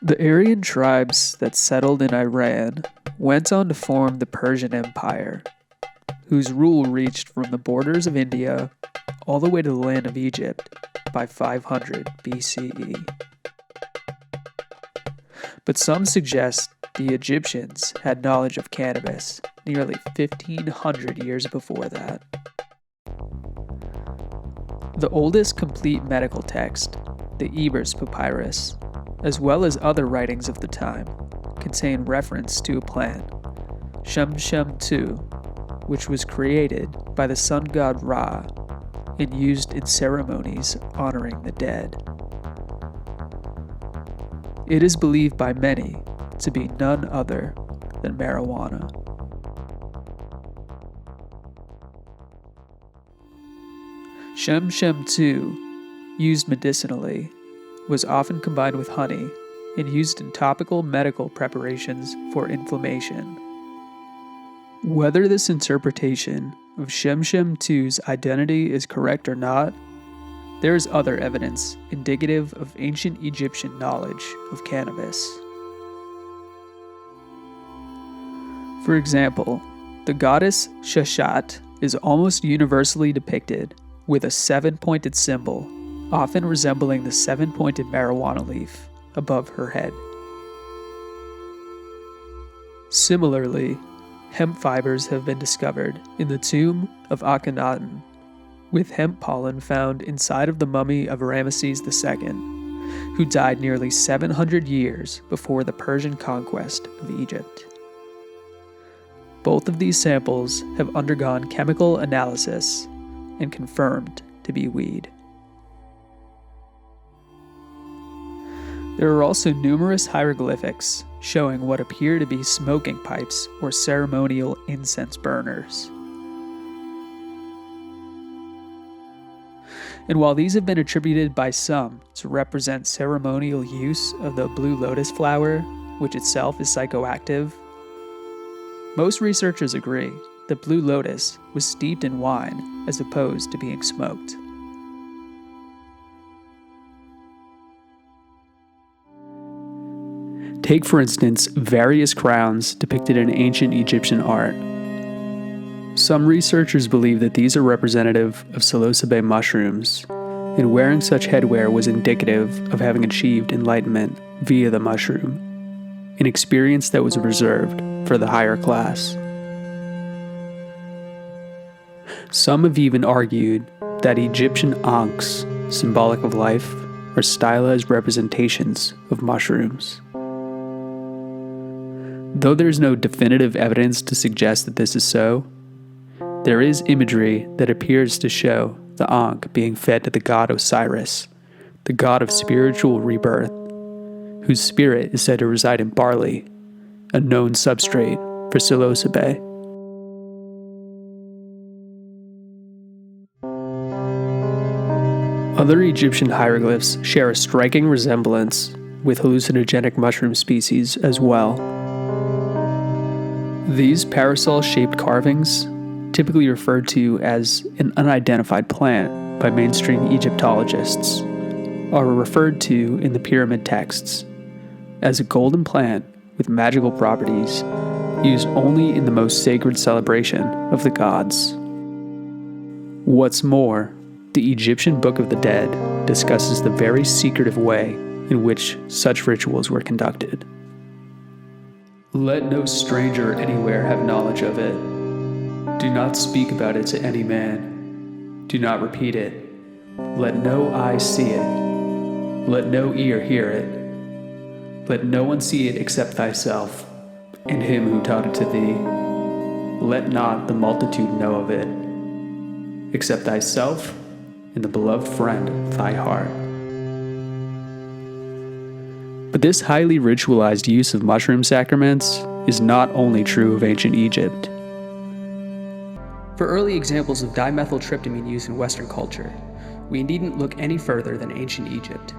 The Aryan tribes that settled in Iran went on to form the Persian Empire, whose rule reached from the borders of India all the way to the land of Egypt by 500 BCE. But some suggest the Egyptians had knowledge of cannabis nearly 1,500 years before that. The oldest complete medical text, the Ebers Papyrus, as well as other writings of the time, contain reference to a plant, Shum-Shum-Tu, which was created by the sun god Ra and used in ceremonies honoring the dead. It is believed by many to be none other than marijuana. Shum-Shum-Tu, used medicinally, was often combined with honey and used in topical medical preparations for inflammation. Whether this interpretation of Shum-Shum-Tu's identity is correct or not, there is other evidence indicative of ancient Egyptian knowledge of cannabis. For example, the goddess Seshat is almost universally depicted with a 7-pointed symbol, often resembling the 7-pointed marijuana leaf above her head. Similarly, hemp fibers have been discovered in the tomb of Akhenaten, with hemp pollen found inside of the mummy of Ramesses II, who died nearly 700 years before the Persian conquest of Egypt. Both of these samples have undergone chemical analysis and confirmed to be weed. There are also numerous hieroglyphics showing what appear to be smoking pipes or ceremonial incense burners. And while these have been attributed by some to represent ceremonial use of the Blue Lotus flower, which itself is psychoactive, most researchers agree that Blue Lotus was steeped in wine as opposed to being smoked. Take, for instance, various crowns depicted in ancient Egyptian art. Some researchers believe that these are representative of psilocybe mushrooms, and wearing such headwear was indicative of having achieved enlightenment via the mushroom, an experience that was reserved for the higher class. Some have even argued that Egyptian ankhs, symbolic of life, are stylized representations of mushrooms. Though there is no definitive evidence to suggest that this is so, there is imagery that appears to show the ankh being fed to the god Osiris, the god of spiritual rebirth, whose spirit is said to reside in barley, a known substrate for psilocybe. Other Egyptian hieroglyphs share a striking resemblance with hallucinogenic mushroom species as well. These parasol-shaped carvings, typically referred to as an unidentified plant by mainstream Egyptologists, are referred to in the pyramid texts as a golden plant with magical properties used only in the most sacred celebration of the gods. What's more, the Egyptian Book of the Dead discusses the very secretive way in which such rituals were conducted. Let no stranger anywhere have knowledge of it. Do not speak about it to any man. Do not repeat it. Let no eye see it. Let no ear hear it. Let no one see it except thyself, and him who taught it to thee. Let not the multitude know of it, except thyself and the beloved friend of thy heart. But this highly ritualized use of mushroom sacraments is not only true of ancient Egypt. For early examples of dimethyltryptamine use in Western culture, we needn't look any further than ancient Egypt.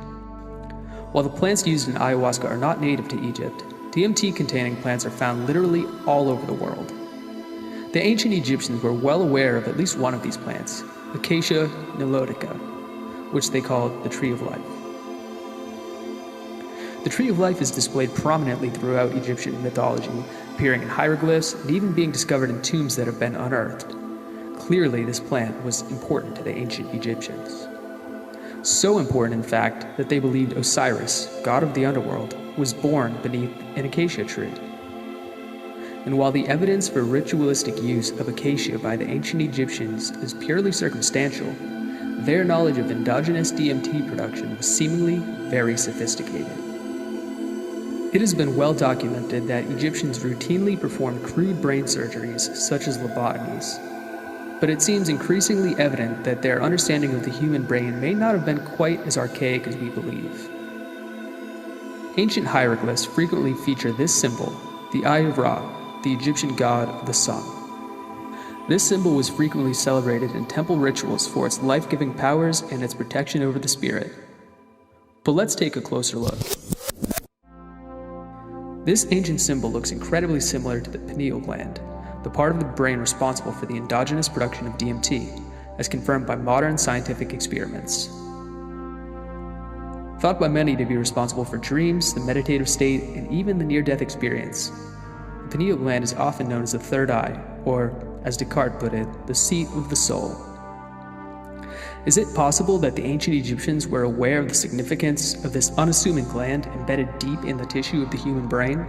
While the plants used in ayahuasca are not native to Egypt, DMT-containing plants are found literally all over the world. The ancient Egyptians were well aware of at least one of these plants, Acacia nilotica, which they called the tree of life. The Tree of Life is displayed prominently throughout Egyptian mythology, appearing in hieroglyphs and even being discovered in tombs that have been unearthed. Clearly, this plant was important to the ancient Egyptians. So important, in fact, that they believed Osiris, god of the underworld, was born beneath an acacia tree. And while the evidence for ritualistic use of acacia by the ancient Egyptians is purely circumstantial, their knowledge of endogenous DMT production was seemingly very sophisticated. It has been well documented that Egyptians routinely performed crude brain surgeries, such as lobotomies. But it seems increasingly evident that their understanding of the human brain may not have been quite as archaic as we believe. Ancient hieroglyphs frequently feature this symbol, the Eye of Ra, the Egyptian god of the sun. This symbol was frequently celebrated in temple rituals for its life-giving powers and its protection over the spirit. But let's take a closer look. This ancient symbol looks incredibly similar to the pineal gland, the part of the brain responsible for the endogenous production of DMT, as confirmed by modern scientific experiments. Thought by many to be responsible for dreams, the meditative state, and even the near-death experience, the pineal gland is often known as the third eye, or, as Descartes put it, the seat of the soul. Is it possible that the ancient Egyptians were aware of the significance of this unassuming gland embedded deep in the tissue of the human brain?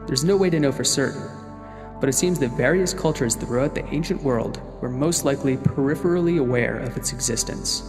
There's no way to know for certain, but it seems that various cultures throughout the ancient world were most likely peripherally aware of its existence.